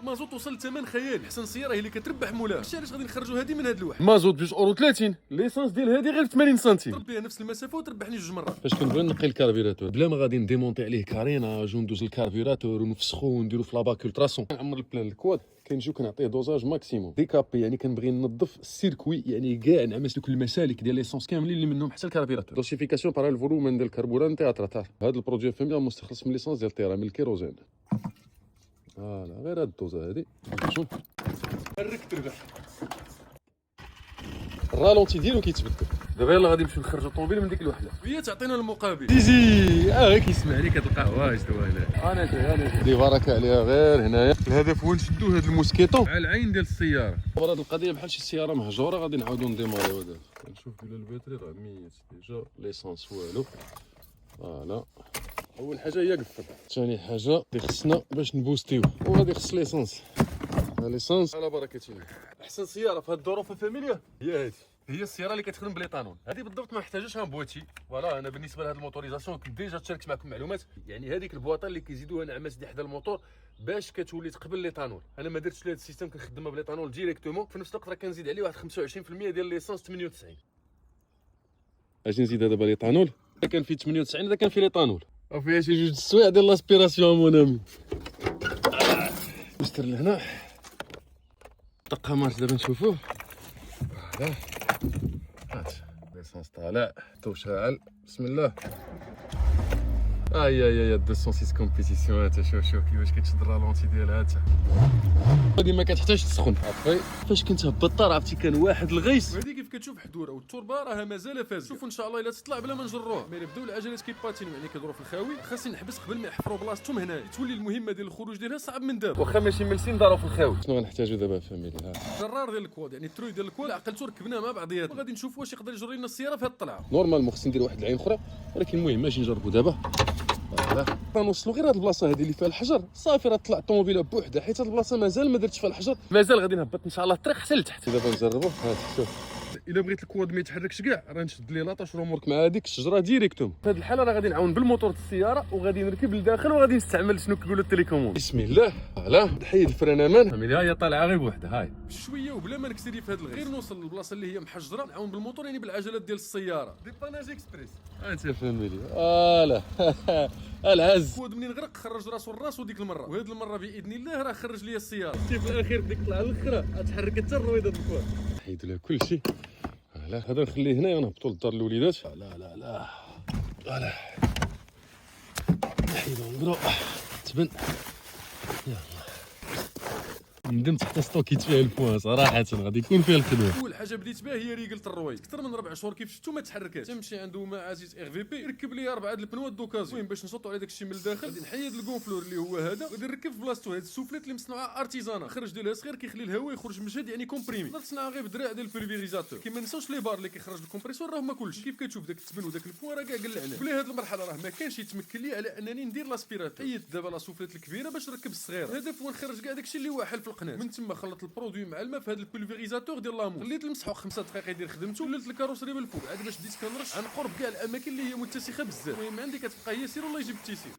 مازوت وصل لثمن خيالي، احسن سياره هي اللي كتربح مولاها. ماشي علاش غادي نخرجوا هذه من هذا الواحد. مازوت 2 €30، ليسانس ديال هذه غير 80 سنتيم. ضرب بها نفس المسافه وتربحني 2 مرات. فاش كنبغي نقي الكاربيراتور بلا ما غادي نديمونطي عليه كاريناج وندوز الكاربيراتور ونفسخو ونديرو في لاباك التراسون، نعمر البلان الكواد كنجيو كنعطيه دوزاج ماكسيموم ديكابي، يعني كنبغي ننظف السيركوي، يعني كاع نعمس دوك المسالك ديال ليسونس كاملين اللي منهم حتى الكاربيراتور. دوسيفيكاسيون بارا الفولومين ديال الكربوران تاع هذا البرودوي فاميليا مستخلص من ليسونس ديال الطيران من الكيروزين. فوالا غير هاد الدوزه هادي شوف حرك تربح. الرالونتي ديالو كيتبدل. دابا يلاه غادي نمشيو نخرجوا الطوموبيل من ديك الوحده. هي تعطينا المقابل. تيجي غير كيسمع لك هاد القهوه اش دوا انا جاي دي بركه عليها غير هنايا. الهدف هو نشدو هاد الموسكيطو على العين ديال السياره. هاد القضيه بحال شي سياره مهجوره غادي نعاودو نديماريو دابا. كنشوف بلا الباتري راه ميت ديجا، ليسونس والو. فوالا اول حاجه هي قفل، ثاني حاجه اللي خصنا باش نبوستيو وغادي خص ليسونس. ليسونس على بركه الله. احسن سياره في هاد الظروف الفاميليا هي هادي، هي السياره اللي كتخدم بليطانول. هذه بالضبط ما محتاجاش ان بواتي. فوالا انا بالنسبه لهاد الموتوريزاسيون كنت ديجا تشاركت معكم معلومات، يعني هذيك البواطه اللي كيزيدوها نعماس دي حدا الموتور باش كتولي تقبل ليطانول. انا ما درتش لهاد السيستم، كنخدمها بليطانول ديريكتومون. في نفس الوقت راه كنزيد عليه واحد 25% ديال ليسانس 98. اش نزيد دابا ليطانول؟ اذا كان فيه 98 اذا كان فيه ليطانول وفيها شي جوج السوايع ديال لاسبيراسيون مون امي. نشتر لهنا طقامات دابا نشوفوه. فوالا هات ليسونس طالع، الضو شاعل، بسم الله. اي 206 كومبيتيسيون. هاتا شوف كيفاش كتشد الرالونتي ديالها. هاتا هادي ما كتحتاجش تسخن. عرفتي فاش كنت هبطار عرفتي كان واحد الغيس. وهذه كيف كتشوف حدوره والتربه راها مازال فازه. شوفوا ان شاء الله الا تطلع بلا ما نجروها. ملي بداو العجلات كيباتينو يعني كيدوروا في الخاوي، خاصني نحبس قبل ما يحفروا بلاصتهم هنا، تولي المهمه ديال الخروج ديالها صعب من دابا. واخا ماشي ملسين داروا في الخاوي. شنو غنحتاجو دابا فاميلي؟ ها جرار ديال الكواد، يعني التروي ديال الكواد عقلتو ركبناه مع بعضياتنا، وغادي نشوف واش يقدر يجري لنا السياره في هاد الطلعه. نورمالمون خصني ندير واحد العين اخرى، ولكن المهم ماشي نجربوا دابا. فوالا غنوصلوا غير هاد البلاصه هادي اللي فيها الحجر صافي، راه طلع الطوموبيله بوحدها، حيت هاد البلاصه مازال ما درتش فيها الحجر، مازال غادي نهبط ان شاء الله الطريق حتى لتحت. دابا نجربوا. هاد شوف الا بغيت الكواد ما يتحركش كاع راه نشد ليه لاطاش رومورك مع هذيك الشجره ديريكتوم. في هذه الحاله راه غادي نعاون بالموتور ديال السياره وغادي نركب لداخل وغادي نستعمل شنو كيقولوا التليكوموند. بسم الله. فوالا نحيد الفران امان. فاميليا هي طالعه غير بوحدها. هاي بشويه وبلا ما نكسري في هذا الغير، غير نوصل للبلاصه اللي هي محجره نعاون بالموتور، يعني بالعجلات ديال السياره. ديباناج اكسبريس. انت فاميليا. فوالا العز الكواد منين غرق خرج راسو لراسو ديك المره، وهذه المره باذن الله راه خرج لي السياره. شتي في الاخير ديك طلع الاخرى تحرك حتى الرويضه ديال الكواد. نحيد له كلشي. فوالا هذا نخليه هنايا ونهبطوا للدار الوليدات. لا فوالا نحيدو نقرو تبن. يلا ندمت حتى ستوكيت فيها البوان صراحه، غادي يكون فيها الخدمه. اول حاجه بديت بها هي ريقله الرويد، اكثر من 4 شهور كيف شفتو ما تحركاتش. تمشي عنده مع عزيز ار في بي يركب لي 4 د البنوات دوكازيون. المهم باش نشطوا على داك الشيء من الداخل غادي نحيد الكونفلور اللي هو هذا، غادي نركب في بلاصتو هاد السوفليت اللي مصنوعه ارتيزانا، خرج ديالها صغير كيخلي الهواء يخرج مجهد يعني كومبريمي. نقدر تصنعها غير بدراع ديال البولفيريزاتور. كيما نساوش لي بار اللي كيخرج الكمبريسور راه ما كلش. كيف كتشوف داك التبن وداك البوان راه كاع قلعنا. بلي هاد المرحله راه ما كانش يتمكن لي على انني ندير لاسبيراتور. حيدت دابا لا سوفليت الكبيره باش نركب الصغيره. الهدف هو نخرج كاع داكشي اللي واحل في القناه. من تما خلط البرودوي مع الماء في هذا البولفيريزاتور ديال لامو، خليت المسحو 5 دقائق يدير خدمته، وللت الكاروسري بالفوق عاد باش بديت كنرش عن قرب كاع الاماكن اللي هي متسخه بزاف. المهم عندي كتبقى هي سير والله يجيب التيسير.